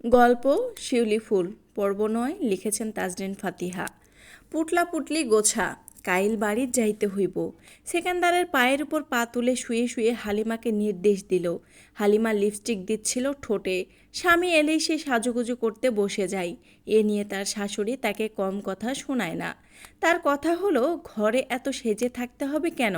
গল্প শিউলি ফুল পর্ব ৯ লিখেছেন তাজরিন ফাতিহা। পুটলা পুটলি গোছা কাইল বাড়ির যাইতে হইব। সেকেন্দারের পায়ের উপর পা তুলে শুয়ে শুয়ে হালিমাকে নির্দেশ দিল। হালিমা লিপস্টিক দিচ্ছিল ঠোঁটে। স্বামী এলেই সে সাজুগুজু করতে বসে যায়। এ নিয়ে তার শাশুড়ি তাকে কম কথা শোনায় না। তার কথা হলো ঘরে এত সেজে থাকতে হবে কেন,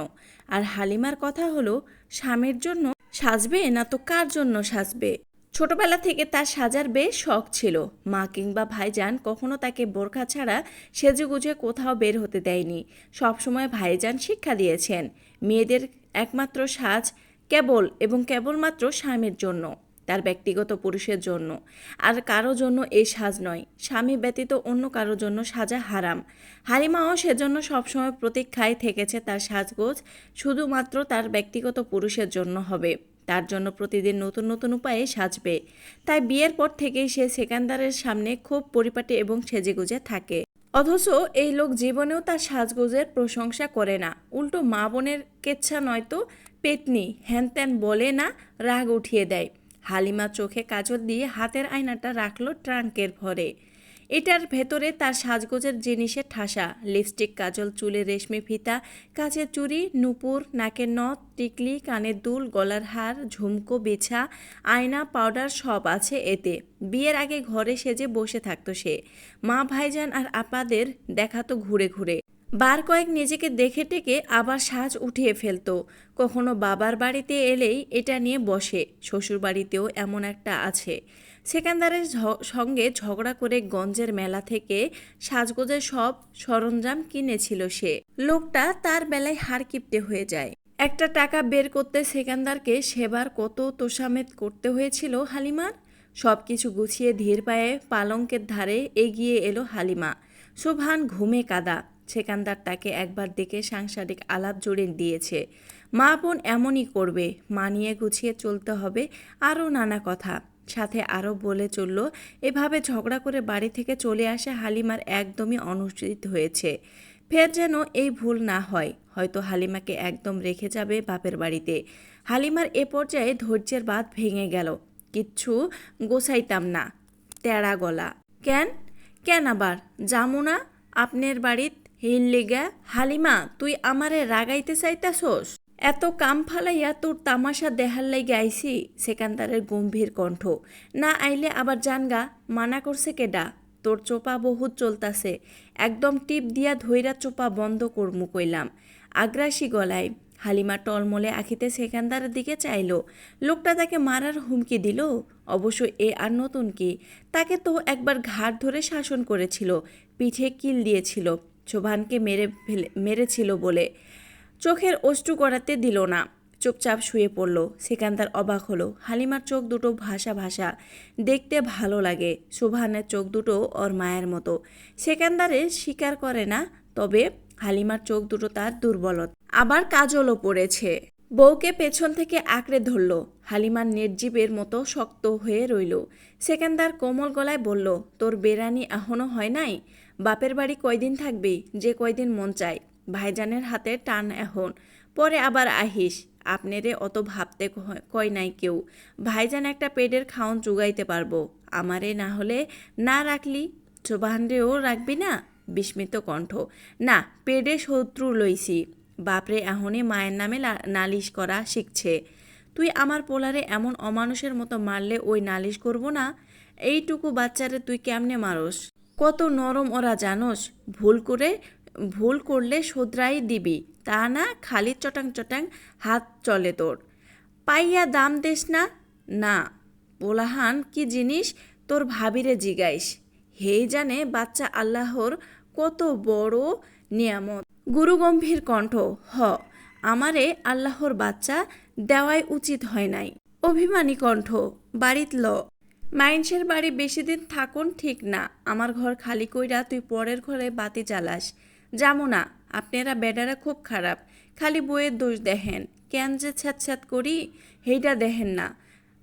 আর হালিমার কথা হলো স্বামীর জন্য সাজবে না তো কার জন্য সাজবে। ছোটবেলা থেকে তার সাজার বেশ শখ ছিল। মা কিংবা ভাইজান কখনো তাকে বোরখা ছাড়া সেজেগুজে কোথাও বের হতে দেয়নি। সবসময় ভাইজান শিক্ষা দিয়েছেন মেয়েদের একমাত্র সাজ কেবল এবং কেবলমাত্র স্বামীর জন্য, তার ব্যক্তিগত পুরুষের জন্য। আর কারো জন্য এই সাজ নয়, স্বামী ব্যতীত অন্য কারো জন্য সাজা হারাম। হালিমাও সেজন্য সবসময় প্রতীক্ষায় থেকেছে তার সাজগোজ শুধুমাত্র তার ব্যক্তিগত পুরুষের জন্য হবে, তার জন্য প্রতিদিন নতুন নতুন উপায়ে সাজবে। তাই বিয়ের পর থেকেই সে সেকান্দারের সামনে খুব পরিপাটি এবং সেজেগুজে থাকে। অথচ এই লোক জীবনেও তার সাজগোজের প্রশংসা করে না, উল্টো মা বোনের কেচ্ছা নয়তো পেতনি হ্যানত্যান বলে না, রাগ উঠিয়ে দেয়। হালিমা চোখে কাজল দিয়ে হাতের আয়নাটা রাখলো ট্রাঙ্কের ভরে। এটার ভেতরে তার সাজগোজের জিনিসের ঠাসা, লিপস্টিক, কাজল, চুলে রেশমি ফিতা, কাচের চুড়ি, নুপুর, নাকের নথ, টিকলি, কানের দুল, গলার হার, ঝুমকো, বিছা, আয়না, পাউডার সব আছে এতে। বিয়ের আগে ঘরে সেজে বসে থাকতো সে। মা, ভাইজান আর আপাদের দেখাতো ঘুরে ঘুরে। বার কয়েক নিজেকে দেখে টেকে আবার সাজ উঠিয়ে ফেলতো। কখনো বাবার বাড়িতে এলেই এটা নিয়ে বসে। শ্বশুর বাড়িতেও এমন একটা আছে। সেকান্দারের সঙ্গে ঝগড়া করে গঞ্জের মেলা থেকে সাজগোজের সব সরঞ্জাম কিনেছিল সে। লোকটা তার বেলায় হাড় কিপ্টে হয়ে যায়। একটা টাকা বের করতে সেকান্দারকে সেবার কত তোষামেত করতে হয়েছিল হালিমার। সব কিছু গুছিয়ে ধীর পায়ে পালঙ্কের ধারে এগিয়ে এলো হালিমা। শোভান ঘুমে কাদা। সেকান্দার তাকে একবার দেখে সাংসারিক আলাপ জুড়ে দিয়েছে। মা বোন এমনই করবে, মানিয়ে গুছিয়ে চলতে হবে, আরও নানা কথা সাথে আরও বলে চলল। এভাবে ঝগড়া করে বাড়ি থেকে চলে আসা হালিমার একদমই অনুচিত হয়েছে। ফের যেন এই ভুল না হয়, হয়তো হালিমাকে একদম রেখে যাবে বাপের বাড়িতে। হালিমার এ পর্যায়ে ধৈর্যের বাঁধ ভেঙে গেল। কিচ্ছু গোছাইতাম না, তেড়া গলা। কেন কেন আবার যামু না আপনার বাড়িত হিল লিগা? হালিমা, তুই আমারে রাগাইতে চাইতাছস? এত কাম ফালাইয়া তোর তামাশা দেহার লাইগে আইছি। সেকান্দারের গম্ভীর কণ্ঠ। না আইলে আবার জানগা, মানা করছে কেডা? তোর চোপা বহুত চলতাছে, একদম টিপ দিয়া ধইরা চোপা বন্ধ করমু কইলাম। আগ্রাসী গলায় হালিমা টলমলে আখিতে সেকান্দারের দিকে চাইল। লোকটা তাকে মারার হুমকি দিল। অবশ্য এ আর নতুন কি, তাকে তো একবার ঘাড় ধরে শাসন করেছিল, পিঠে কিল দিয়েছিল, শোভানকে মেরেছিল বলে। চোখের অশ্রু গড়াতে দিল না, চুপচাপ শুয়ে পড়ল। সেকান্দার অবাক হলো, হালিমার চোখ দুটো ভাসা ভাসা, দেখতে ভালো লাগে। শোভানের চোখ দুটো ওর মায়ের মতো। সেকান্দারে স্বীকার করে না, তবে হালিমার চোখ দুটো তার দুর্বলত। আবার কাজলও পড়েছে। বউকে পেছন থেকে আঁকড়ে ধরল। হালিমার নির্জীবের মতো শক্ত হয়ে রইল। সেকেন্দার কোমল গলায় বলল, তোর বেরানি এখনো হয় নাই? বাপের বাড়ি কয়দিন থাকবি? যে কয়দিন মন চায়। ভাইজানের হাতে টান এখন, পরে আবার আহিস। আপনারে অত ভাবতে কয় নাই কেউ। ভাইজান একটা পেটের খাওন জুগাইতে পারবো। আমারে না হলে না রাখলি, চোবাহানরেও রাখবি না? বিস্মিত কণ্ঠ। না, পেটে শত্রু লইছি। বাপরে এখনই মায়ের নামে নালিশ করা শিখছে। তুই আমার পোলারে এমন অমানুষের মতো মারলে ওই নালিশ করব না? এইটুকু বাচ্চারে তুই কেমনে মারস? কত নরম ওরা জানোস? ভুল করলে শোধরাই দিবি, তা না খালি চটাং চটাং হাত চলে তোর। পাইয়া দাম দেস না? না। পোলাহান কি জিনিস তোর ভাবিরে জিগাইস। হেই জানে বাচ্চা আল্লাহর কত বড় নিয়ামত। গুরুগম্ভীর কণ্ঠ। আমারে আল্লাহর বাচ্চা দেওয়াই উচিত হয় নাই। অভিমানী কণ্ঠ। বাড়িত ল। মাইনসের বাড়ি বেশি দিন থাকুন ঠিক না। আমার ঘর খালি কইরা তুই পরের ঘরে বাতি জ্বালাস। যামো না। আপনারা বেডারা খুব খারাপ, খালি বইয়ের দোষ দেখেন। কেন যে ছ্যাঁত করি হেইটা দেখেন না।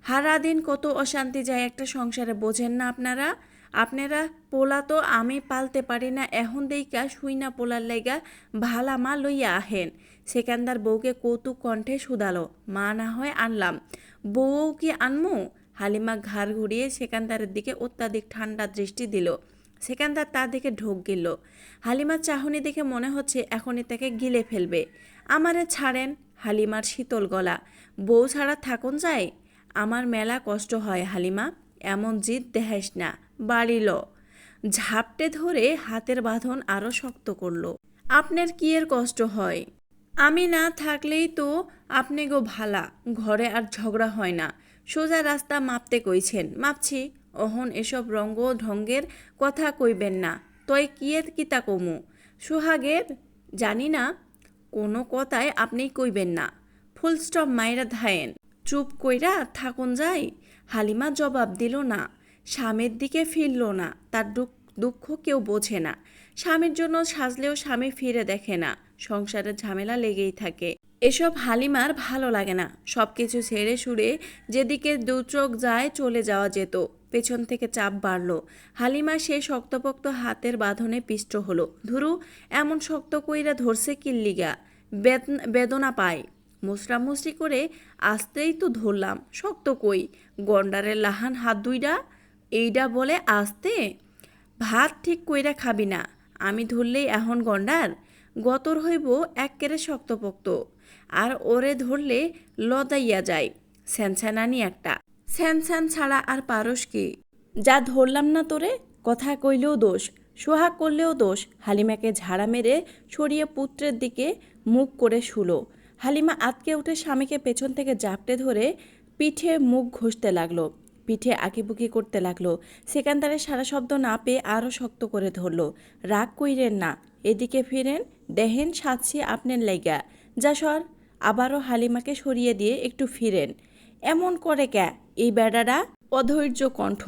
হারাদিন কত অশান্তি যায় একটা সংসারে, বোঝেন না আপনারা? আপনারা পোলা তো আমি পালতে পারি না, এখন দেইকা শুই না পোলার লাইগা ভালা মা লইয়া আহেন। সেকান্দার বউকে কৌতুক কণ্ঠে শুধালো। মা না হয় আনলাম, বউ কি আনমু? হালিমা ঘাড় ঘুরিয়ে সেকান্দারের দিকে অত্যাধিক ঠান্ডা দৃষ্টি দিল। সেকান্দার তার দিকে ঢোক গিলল। হালিমার চাহনি দেখে মনে হচ্ছে এখনই তাকে গিলে ফেলবে। আমারে ছাড়েন। হালিমার শীতল গলা। বউ ছাড়া থাকুন যায়? আমার মেলা কষ্ট হয় হালিমা, এমন জিদ দেখাইস না, বাড়িল। ঝাপটে ধরে হাতের বাঁধন আরও শক্ত করল। আপনার কি এর কষ্ট হয়? আমি না থাকলেই তো আপনি গো ভালা, ঘরে আর ঝগড়া হয় না। সোজা রাস্তা মাপতে কইছেন, মাপছি। অহন এসব রঙ্গ ঢঙ্গের কথা কইবেন না। তয় কিয়ের কিতা কমু? সোহাগের? জানি না। কোনো কথায় আপনি কইবেন না। ফুল স্টপ মাইরা ধায়েন। চুপ কইরা থাকুন যাই? হালিমা জবাব দিল না। স্বামীর দিকে ফিরল না। তার দুঃখ কেউ বোঝে না। স্বামীর জন্য সাজলেও স্বামী ফিরে দেখে না। সংসারের ঝামেলা লেগেই থাকে। এসব হালিমার ভালো লাগে না। সব কিছু ছেড়ে সুরে যেদিকে দু চোখ যায় চলে যাওয়া যেত। পেছন থেকে চাপ বাড়ল। হালিমা সেই শক্তপোক্ত হাতের বাঁধনে পিষ্ট হলো। ধুরু, এমন শক্ত কইরা ধরছে কিল্লিগা? বেদনা পায়। মুসরামুসরি করে আসতেই তো ধরলাম, শক্ত কই? গন্ডারের লাহান হাত দুইডা, এইডা বলে আসতে? ভাত ঠিক কইরা খাবি না? আমি ধরলেই এখন গন্ডার? গতর হইব এক্কেরে শক্তপোক্ত। আর ওরে ধরলে লদাইয়া যায়। স্যানস্যানানি একটা। স্যানস্যান ছাড়া আর পারস কি? যা ধরলাম না তোরে? কথা কইলেও দোষ, সোহাগ করলেও দোষ। হালিমাকে ঝাড়া মেরে সরিয়ে পুত্রের দিকে মুখ করে শুলো। হালিমা আতকে উঠে স্বামীকে পেছন থেকে জাপটে ধরে পিঠে মুখ ঘষতে লাগলো। পিঠে আঁকিবুকি করতে লাগলো। সেকান্দারের সারা শব্দ না পেয়ে আরও শক্ত করে ধরল। রাগ কইরেন না, এদিকে ফিরেন, দেহেন সাজছি আপনার লাইগা। যা সর। আবারও হালিমাকে সরিয়ে দিয়ে একটু ফিরেন। এমন করে ক্যা এই বেড়ারা? অধৈর্য কণ্ঠ।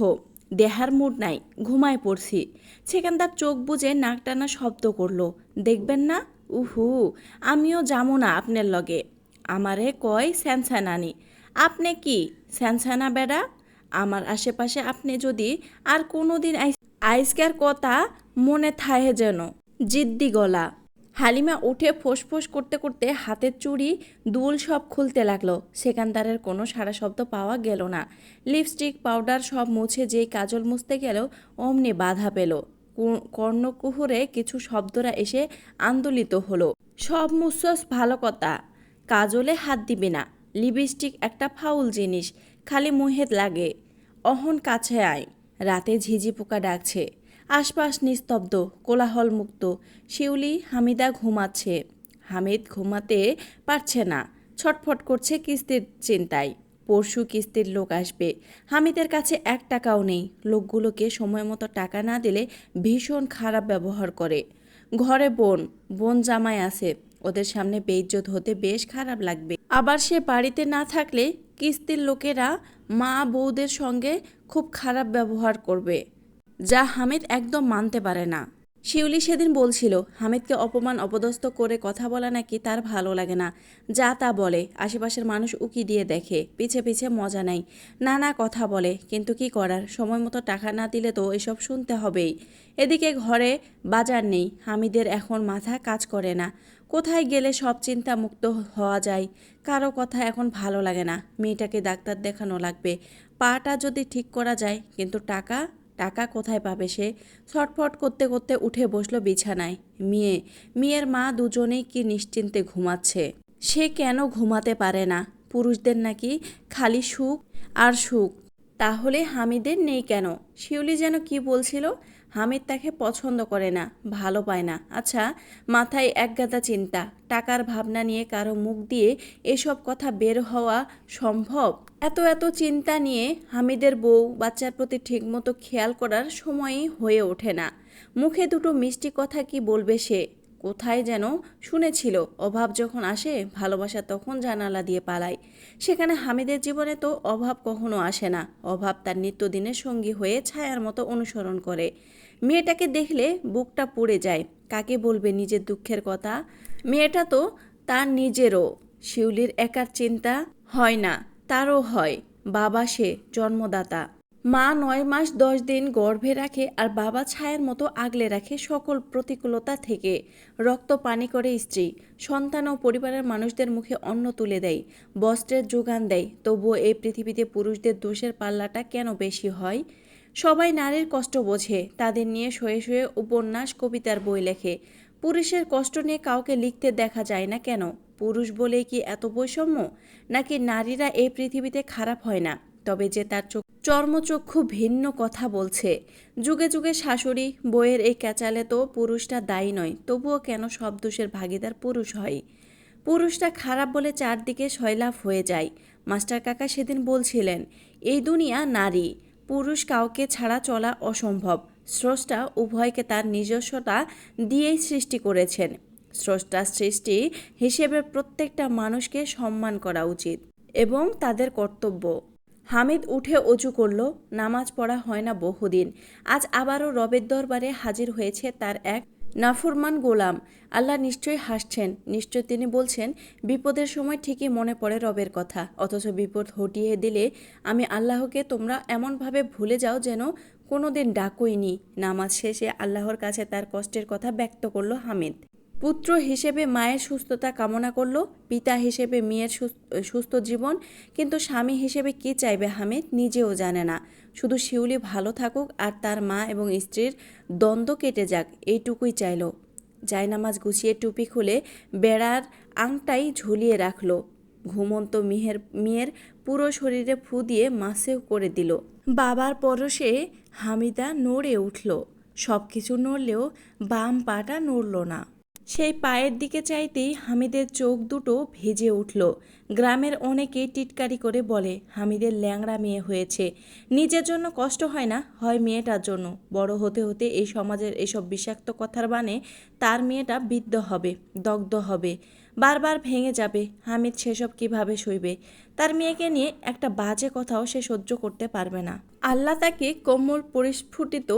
দেহার মুড নাই, ঘুমায় পড়ছি। সেখানদার চোখ বুজে নাক টানা শব্দ করল। দেখবেন না? উহু, আমিও যাবো না আপনার লগে। আমারে কয় স্যানস্যানানি। আপনি কি স্যানস্যানা বেড়া? আমার আশেপাশে আপনি যদি আর কোনো দিন আইসকার কথা মনে থাহে যেন। জিদ্দি গলা। হালিমা উঠে ফোঁস করতে করতে হাতের চুড়ি দুল সব খুলতে লাগলো। সেকান্দারের কোনো সারা শব্দ পাওয়া গেল না। লিপস্টিক পাউডার সব মুছে যেই কাজল মুছতে গেল অমনি বাধা পেল। কর্ণকুহরে কিছু শব্দরা এসে আন্দোলিত হলো। সব মুছস ভালো কথা, কাজলে হাত দিবি না। লিপস্টিক একটা ফাউল জিনিস, খালি মুহেত লাগে। অহন কাছে আয়। রাতে ঝিঝি পোকা ডাকছে। আশপাশ নিস্তব্ধ, কোলাহল মুক্ত। শিউলি হামিদা ঘুমাচ্ছে। হামিদ ঘুমাতে পারছে না, ছটফট করছে কিস্তির চিন্তায়। পরশু কিস্তির লোক আসবে। হামিদের কাছে 1 টাকাও নেই। লোকগুলোকে সময় মতো টাকা না দিলে ভীষণ খারাপ ব্যবহার করে। ঘরে বোন জামাই আছে, ওদের সামনে বেইজ্জত হতে বেশ খারাপ লাগবে। আবার সে বাড়িতে না থাকলে কিস্তির লোকেরা মা বউদের সঙ্গে খুব খারাপ ব্যবহার করবে, যা হামিদ একদম মানতে পারে না। শিউলি সেদিন বলছিল হামিদকে অপমান অপদস্থ করে কথা বলা নাকি তার ভালো লাগে না। যা তা বলে, আশেপাশের মানুষ উকি দিয়ে দেখে, পিছে পিছে মজা নেয়, নানা কথা বলে। কিন্তু কি করার, সময় মতো টাকা না দিলে তো এসব শুনতে হবেই। এদিকে ঘরে বাজার নেই। হামিদের এখন মাথা কাজ করে না। কোথায় গেলে সব চিন্তা মুক্ত হওয়া যায়। কারো কথা এখন ভালো লাগে না। মেয়েটাকে ডাক্তার দেখানো লাগবে, পাটা যদি ঠিক করা যায়। কিন্তু টাকা কোথায় পাবে সে? ছটফট করতে করতে উঠে বসলো বিছানায়। মেয়ের মা দুজনেই কি নিশ্চিন্তে ঘুমাচ্ছে। সে কেন ঘুমাতে পারে না? পুরুষদের নাকি খালি সুখ আর সুখ। তাহলে হামিদের নেই কেন? শিউলি যেন কি বলছিল, হামিদ তাকে পছন্দ করে না, ভালো পায় না। আচ্ছা, মাথায় একগাদা চিন্তা, টাকার ভাবনা নিয়ে কারো মুখ দিয়ে এসব কথা বের হওয়া সম্ভব? এত চিন্তা নিয়ে হামিদের বউ বাচ্চার প্রতি ঠিকমতো খেয়াল করার সময়ই হয়ে ওঠে না। মুখে দুটো মিষ্টি কথা কি বলবে সে? কোথায় যেন শুনেছিল, অভাব যখন আসে ভালোবাসা তখন জানালা দিয়ে পালায়। সেখানে হামিদের জীবনে তো অভাব কখনো আসে না। অভাব তার নিত্যদিনের সঙ্গী হয়ে ছায়ার মতো অনুসরণ করে। মেয়েটাকে দেখলে বুকটা পুড়ে যায়। কাকে বলবে নিজের দুঃখের কথা? মেয়েটা তো তার নিজেরও। শিউলির একার চিন্তা হয় না, তারও হয়। বাবা সে, জন্মদাতা। মা ৯ মাস ১০ দিন গর্ভে রাখে আর বাবা ছায়ার মতো আগলে রাখে সকল প্রতিকূলতা থেকে। রক্ত পানি করে স্ত্রী, সন্তান ও পরিবারের মানুষদের মুখে অন্ন তুলে দেয়, বস্ত্রের যোগান দেয়। তবুও এই পৃথিবীতে পুরুষদের দোষের পাল্লাটা কেন বেশি হয়? সবাই নারীর কষ্ট বোঝে, তাদের নিয়ে শুয়ে শুয়ে উপন্যাস কবিতার বই লেখে। পুরুষের কষ্ট নিয়ে কাউকে লিখতে দেখা যায় না কেন? পুরুষ বলেই কি এত বৈষম্য? নাকি নারীরা এই পৃথিবীতে খারাপ হয় না, তবে যে তার চর্মচক্ষু ভিন্ন কথা বলছে? যুগে যুগে শাশুড়ি বইয়ের এই ক্যাচালে তো পুরুষটা দায়ী নয়, তবুও কেন সব দোষের ভাগিদার পুরুষ হয়? পুরুষটা খারাপ বলে চারদিকে সয়লাভ হয়ে যায়। মাস্টার কাকা সেদিন বলছিলেন, এই দুনিয়া নারী পুরুষ কাউকে ছাড়া চলা অসম্ভব। স্রষ্টা উভয়কে তার নিজস্বতা দিয়েই সৃষ্টি করেছেন। স্রষ্টার সৃষ্টি হিসেবে প্রত্যেকটা মানুষকে সম্মান করা উচিত এবং তাদের কর্তব্য। হামিদ উঠে অজু করল। নামাজ পড়া হয় না বহুদিন। আজ আবারও রবের দরবারে হাজির হয়েছে তার এক নাফরমান গোলাম। আল্লাহ নিশ্চয়ই হাসছেন, নিশ্চয় তিনি বলছেন, বিপদের সময় ঠিকই মনে পড়ে রবের কথা, অথচ বিপদ হটিয়ে দিলে আমি আল্লাহকে তোমরা এমনভাবে ভুলে যাও যেন কোনো দিন ডাকইনি। নামাজ শেষে আল্লাহর কাছে তার কষ্টের কথা ব্যক্ত করল হামিদ। পুত্র হিসেবে মায়ের সুস্থতা কামনা করলো, পিতা হিসেবে মেয়ের সুস্থ জীবন, কিন্তু স্বামী হিসেবে কী চাইবে হামিদ নিজেও জানে না। শুধু শিউলি ভালো থাকুক আর তার মা এবং স্ত্রীর দ্বন্দ্ব কেটে যাক, এইটুকুই চাইল। জায়নামাজ গুছিয়ে টুপি খুলে বেড়ার আংটাই ঝুলিয়ে রাখল। ঘুমন্ত মেয়ের পুরো শরীরে ফু দিয়ে মাসেও করে দিল। বাবার পরশে হামিদা নড়ে উঠল। সব কিছু নড়লেও বাম পাটা নড়ল না। সেই পায়ের দিকে চাইতেই হামিদের চোখ দুটো ভিজে উঠল। গ্রামের অনেকেই টিটকারি করে বলে, হামিদের ল্যাংড়া মেয়ে হয়েছে। নিজের জন্য কষ্ট হয় না, হয় মেয়েটার জন্য। বড় হতে হতে এই সমাজের এসব বিষাক্ত কথার বানে তার মেয়েটা বিদ্ধ হবে, দগ্ধ হবে, বারবার ভেঙে যাবে। হামিদ সেসব কিভাবে সইবে? তার মেয়েকে নিয়ে একটা বাজে কথাও সে সহ্য করতে পারবে না। আল্লাহ তাকে কোমল পরিস্ফুটিত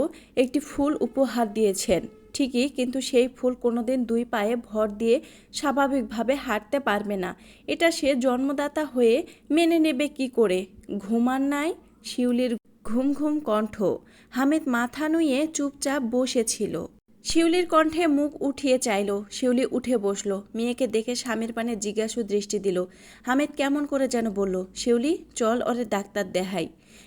একটি ফুল উপহার দিয়েছেন ঠিকই, কিন্তু সেই ফুল কোনোদিন দুই পায়ে ভর দিয়ে স্বাভাবিকভাবে হাঁটতে পারবে না। এটা সে জন্মদাতা হয়ে মেনে নেবে কি করে? ঘুমান নাই? শিউলির ঘুম ঘুম কণ্ঠ। হামিদ মাথা নুয়ে চুপচাপ বসেছিল। শিউলির কণ্ঠে মুখ উঠিয়ে চাইল। শিউলি উঠে বসলো। মেয়েকে দেখে স্বামীর পানে জিজ্ঞাসু দৃষ্টি দিল। হামিদ কেমন করে যেন বলল, শিউলি চল ওরে ডাক্তার দেখাই।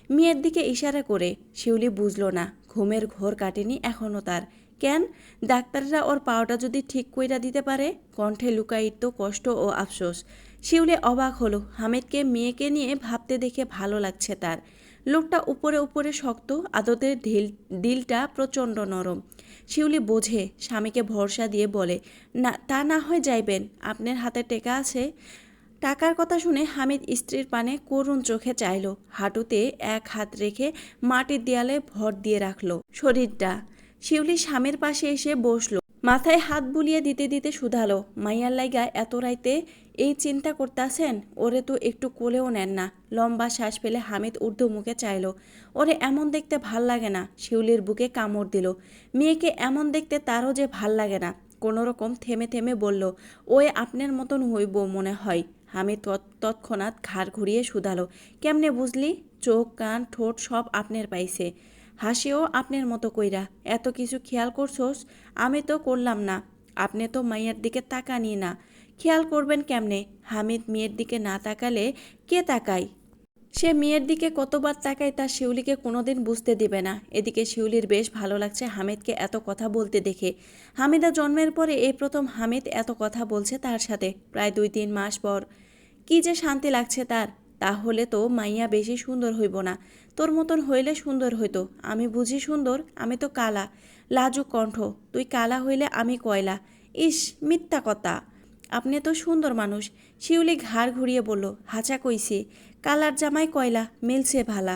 মেয়ের দিকে ইশারা করে। শিউলি বুঝল না, ঘুমের ঘোর কাটেনি এখনও তার। কেন? ডাক্তাররা ওর পাওটা যদি ঠিক কইরা দিতে পারে? কণ্ঠে লুকায়িত কষ্ট ও আফসোস। শিউলি অবাক হলো। হামিদকে মেয়েকে নিয়ে ভাবতে দেখে ভালো লাগছে তার। লোকটা উপরে উপরে শক্ত, আদতের দিলটা প্রচণ্ড নরম। শিউলি বোঝে, স্বামীকে ভরসা দিয়ে বলে, না তা না হয় যাইবেন, আপনার হাতে টেকা আছে। টাকার কথা শুনে হামিদ স্ত্রীর পানে করুণ চোখে চাইল। হাঁটুতে এক হাত রেখে মাটির দেয়ালে ভর দিয়ে রাখল শরীরটা। শিউলি স্বামীর পাশে এসে বসলো। মাথায় হাত বুলিয়ে দিতে দিতে শুধালো, মাইয়ার লাইগা এত রাইতে এই চিন্তা করতাছেন? ওরে তো একটু কোলেও নেন না। লম্বা শ্বাস ফেলে হামিদ ঊর্ধ্ব মুখে চাইল। ওরে এমন দেখতে ভাল লাগে না। শিউলির বুকে কামড় দিল। মেয়েকে এমন দেখতে তারও যে ভাল লাগে না। কোনোরকম থেমে থেমে বলল, ওই আপনার মতন হইব মনে হয়। হামিদ তৎক্ষণাৎ ঘাড় ঘুরিয়ে শুধালো, কেমনে বুঝলি? চোখ কান ঠোঁট সব আপনার পাইছে। হাসিও আপনার মতো কইরা। এত কিছু খেয়াল করছোস? আমি তো করলাম না। আপনি তো মাইয়ার দিকে তাকানি না, খেয়াল করবেন কেমনে? হামিদ মেয়ের দিকে না তাকালে কে তাকায়? সে মেয়ের দিকে কতবার তাকায় তা শিউলিকে কোনোদিন বুঝতে দিবে না। এদিকে শিউলির বেশ ভালো লাগছে হামিদকে এত কথা বলতে দেখে। হামিদা জন্মের পরে এই প্রথম হামিদ এত কথা বলছে তার সাথে, প্রায় 2-3 মাস পর। কি যে শান্তি লাগছে তার। তাহলে তো মাইয়া বেশি সুন্দর হইব না? তোর মতন হইলে সুন্দর হইতো। আমি বুঝি সুন্দর? আমি তো কালা। লাজুক কণ্ঠ। তুই কালা হইলে আমি কয়লা। ইস, মিথ্যা কথা। আপনি তো সুন্দর মানুষ। শিউলি ঘাড় ঘুরিয়ে বলল, হাঁচা কইছি। কালার জামাই কয়লা, মিলছে ভালা।